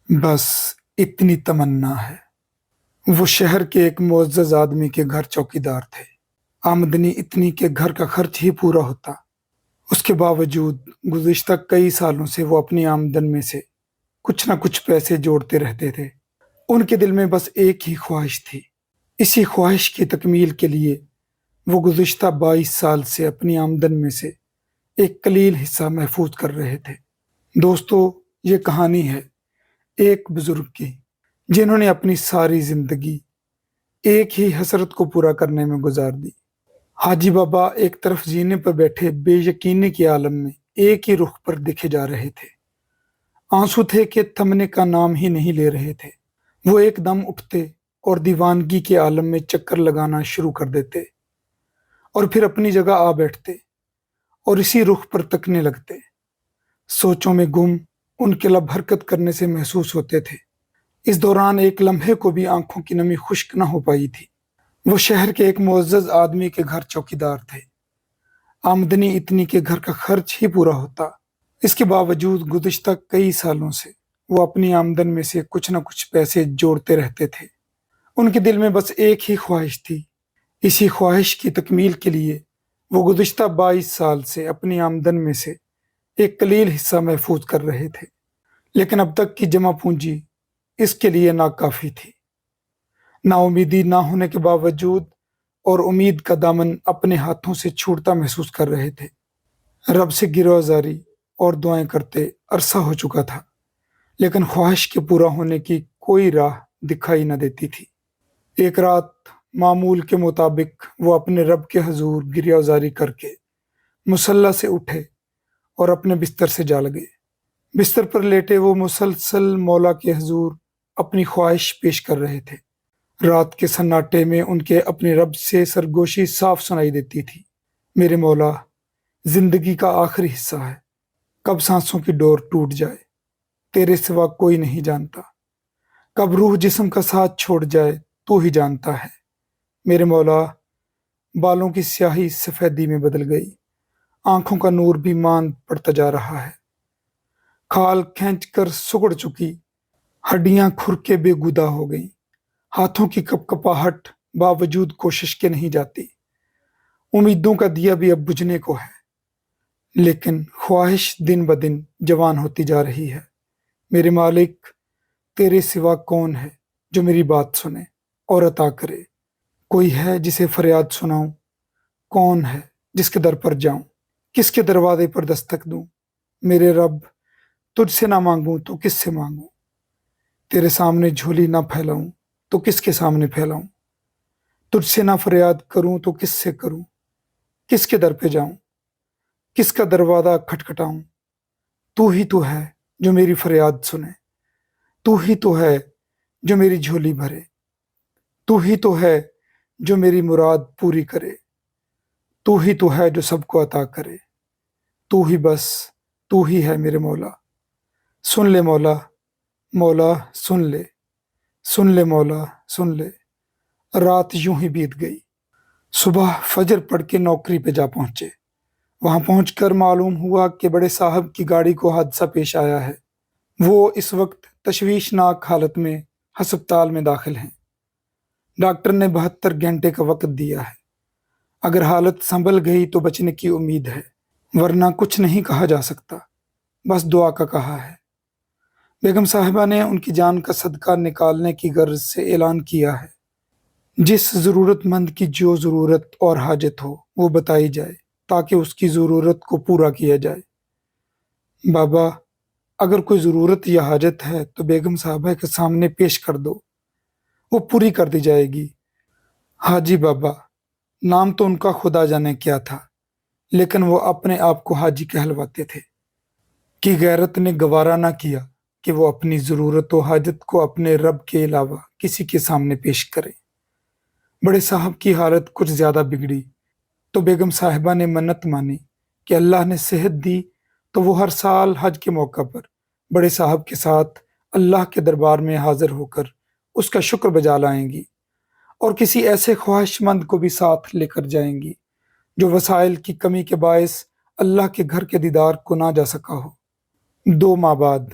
بس اتنی تمنا ہے۔ وہ شہر کے ایک معزز آدمی کے گھر چوکیدار تھے۔ آمدنی اتنی کہ گھر کا خرچ ہی پورا ہوتا۔ اس کے باوجود گزشتہ کئی سالوں سے وہ اپنی آمدن میں سے کچھ نہ کچھ پیسے جوڑتے رہتے تھے۔ ان کے دل میں بس ایک ہی خواہش تھی۔ اسی خواہش کی تکمیل کے لیے وہ گزشتہ 22 سال سے اپنی آمدن میں سے ایک قلیل حصہ محفوظ کر رہے تھے۔ دوستو، یہ کہانی ہے ایک بزرگ کی، جنہوں نے اپنی ساری زندگی ایک ہی حسرت کو پورا کرنے میں گزار دی۔ حاجی بابا ایک طرف زینے پر بیٹھے بے یقینی کے عالم میں ایک ہی رخ پر دکھے جا رہے تھے۔ آنسو تھے کہ تھمنے کا نام ہی نہیں لے رہے تھے۔ وہ ایک دم اٹھتے اور دیوانگی کے عالم میں چکر لگانا شروع کر دیتے، اور پھر اپنی جگہ آ بیٹھتے اور اسی رخ پر تکنے لگتے۔ سوچوں میں گم ان کے لب حرکت کرنے سے محسوس ہوتے تھے۔ اس دوران ایک لمحے کو بھی آنکھوں کی نمی خشک نہ ہو پائی تھی۔ وہ شہر کے ایک معزز آدمی کے گھر چوکیدار تھے۔ آمدنی اتنی کہ گھر کا خرچ ہی پورا ہوتا۔ اس کے باوجود گزشتہ کئی سالوں سے وہ اپنی آمدن میں سے کچھ نہ کچھ پیسے جوڑتے رہتے تھے۔ ان کے دل میں بس ایک ہی خواہش تھی۔ اسی خواہش کی تکمیل کے لیے وہ گزشتہ 22 سال سے اپنی آمدن میں سے ایک قلیل حصہ محفوظ کر رہے تھے، لیکن اب تک کی جمع پونجی اس کے لیے ناکافی تھی۔ نا امیدی نہ ہونے کے باوجود اور امید کا دامن اپنے ہاتھوں سے چھوٹتا محسوس کر رہے تھے۔ رب سے گروزاری اور دعائیں کرتے عرصہ ہو چکا تھا، لیکن خواہش کے پورا ہونے کی کوئی راہ دکھائی نہ دیتی تھی۔ ایک رات معمول کے مطابق وہ اپنے رب کے حضور گریہزاری کر کے مصلی سے اٹھے اور اپنے بستر سے جا لگے۔ بستر پر لیٹے وہ مسلسل مولا کے حضور اپنی خواہش پیش کر رہے تھے۔ رات کے سناٹے میں ان کے اپنے رب سے سرگوشی صاف سنائی دیتی تھی۔ میرے مولا، زندگی کا آخری حصہ ہے، کب سانسوں کی ڈور ٹوٹ جائے تیرے سوا کوئی نہیں جانتا، کب روح جسم کا ساتھ چھوڑ جائے تو ہی جانتا ہے۔ میرے مولا، بالوں کی سیاہی سفیدی میں بدل گئی، آنکھوں کا نور بھی ماند پڑتا جا رہا ہے، کھال کھینچ کر سکڑ چکی ہڈیاں کھر کے بے گدا ہو گئیں، ہاتھوں کی کپ کپاہٹ باوجود کوشش کے نہیں جاتی، امیدوں کا دیا بھی اب بجھنے کو ہے، لیکن خواہش دن بدن جوان ہوتی جا رہی ہے۔ میرے مالک، تیرے سوا کون ہے جو میری بات سنے اور عطا کرے؟ کوئی ہے جسے فریاد سناؤں؟ کون ہے جس کے در پر جاؤں؟ کس کے دروازے پر دستک دوں؟ میرے رب، تجھ سے نہ مانگوں تو کس سے مانگوں؟ تیرے سامنے جھولی نہ پھیلاؤں تو کس کے سامنے پھیلاؤں؟ تجھ سے نہ فریاد کروں تو کس سے کروں؟ کس کے در پہ جاؤں؟ کس کا دروازہ کھٹکھٹاؤں؟ تو ہی تو ہے جو میری فریاد سنے، تو ہی تو ہے جو میری جھولی بھرے، تو ہی تو ہے جو میری مراد پوری کرے، تو ہی تو ہے جو سب کو عطا کرے، تو ہی بس، تو ہی ہے میرے مولا۔ سن لے مولا، مولا سن لے، سن لے مولا سن لے۔ رات یوں ہی بیت گئی۔ صبح فجر پڑھ کے نوکری پہ جا پہنچے۔ وہاں پہنچ کر معلوم ہوا کہ بڑے صاحب کی گاڑی کو حادثہ پیش آیا ہے۔ وہ اس وقت تشویشناک حالت میں ہسپتال میں داخل ہیں۔ ڈاکٹر نے 72 گھنٹے کا وقت دیا ہے۔ اگر حالت سنبھل گئی تو بچنے کی امید ہے، ورنہ کچھ نہیں کہا جا سکتا، بس دعا کا کہا ہے۔ بیگم صاحبہ نے ان کی جان کا صدقہ نکالنے کی غرض سے اعلان کیا ہے، جس ضرورت مند کی جو ضرورت اور حاجت ہو وہ بتائی جائے تاکہ اس کی ضرورت کو پورا کیا جائے۔ بابا، اگر کوئی ضرورت یا حاجت ہے تو بیگم صاحبہ کے سامنے پیش کر دو، وہ پوری کر دی جائے گی۔ حاجی بابا، نام تو ان کا خدا جانے کیا تھا، لیکن وہ اپنے آپ کو حاجی کہلواتے تھے کہ غیرت نے گوارا نہ کیا کہ وہ اپنی ضرورت و حاجت کو اپنے رب کے علاوہ کسی کے سامنے پیش کرے۔ بڑے صاحب کی حالت کچھ زیادہ بگڑی تو بیگم صاحبہ نے منت مانی کہ اللہ نے صحت دی تو وہ ہر سال حج کے موقع پر بڑے صاحب کے ساتھ اللہ کے دربار میں حاضر ہو کر اس کا شکر بجا لائیں گی، اور کسی ایسے خواہش مند کو بھی ساتھ لے کر جائیں گی جو وسائل کی کمی کے باعث اللہ کے گھر کے دیدار کو نہ جا سکا ہو۔ 2 ماہ بعد